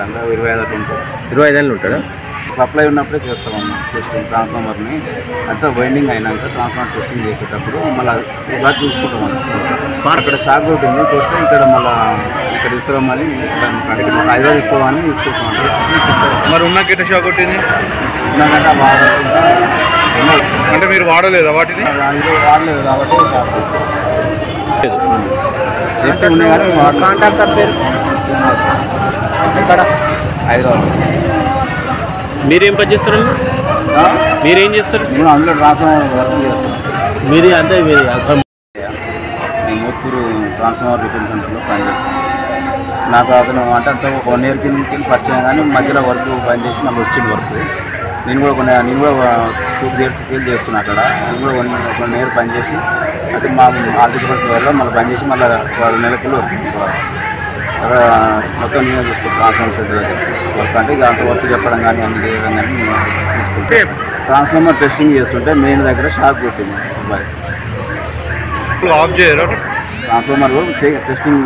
సాధారణంగా 25 అట్లా ఉంటుంది. 25 ఏళ్ళు ఉంటాడా? సప్లై ఉన్నప్పుడే చేస్తామమ్మా టెస్టింగ్. ట్రాన్స్ఫార్మర్ని అంతా వైండింగ్ అయినాక ట్రాన్స్ఫార్మర్ టెస్టింగ్ చేసేటప్పుడు మళ్ళీ ఒకసారి చూసుకుంటాం అన్నమాట. ఇక్కడ షాక్ కొట్టింది, కొడితే ఇక్కడ మళ్ళీ ఇక్కడ తీసుకురామని ఇక్కడ హైదరాబాద్ తీసుకోవాలని తీసుకొస్తామంటే. మరి ఉన్న గిట్ట షాక్ కొట్టింది ఉన్నాకంటే బాగా అంటే మీరు వాడలేదా వాటిని? వాడలేదు కాబట్టి షాక్ సేఫ్టీ ఉన్నాయి కానీ కాంట్రాక్టర్ పేరు ఇక్కడ హైదరాబాద్. మీరేం పని చేస్తారు? మీరేం చేస్తారు? నేను అందులో ట్రాన్స్ఫార్మర్ వర్క్ చేస్తాను. మీది అంటే మీది నేను మోత్కూరు ట్రాన్స్ఫార్మర్ రిపేర్ సెంటర్లో పనిచేస్తాను. నాకు అతను అంటే అంత 1 ఇయర్ కింద పరిచయం కానీ మధ్యలో వర్క్ పని చేసి మళ్ళీ వచ్చింది వర్క్. నేను కూడా 2 ఇయర్స్ కింద చేస్తున్నాను అక్కడ. నేను కూడా 1 ఇయర్ పని చేసి అది మా ఆర్థిక పరిస్థితి వల్ల మళ్ళీ పని చేసి మళ్ళీ 2 నెలల కింద వస్తుంది అక్కడ. మొత్తం నేనే చూసుకుంటాను ట్రాన్స్ఫార్మర్ సెంటర్ దగ్గర వర్క్. అంటే ఇక అంత వర్క్ చెప్పడం కానీ అన్ని చేయడం కానీ నేను చూసుకుంటే ట్రాన్స్ఫార్మర్ టెస్టింగ్ చేస్తుంటే మెయిన్ దగ్గర షాక్ కొట్టింది. ఆఫ్ చేయరు ట్రాన్స్ఫార్మర్ టెస్టింగ్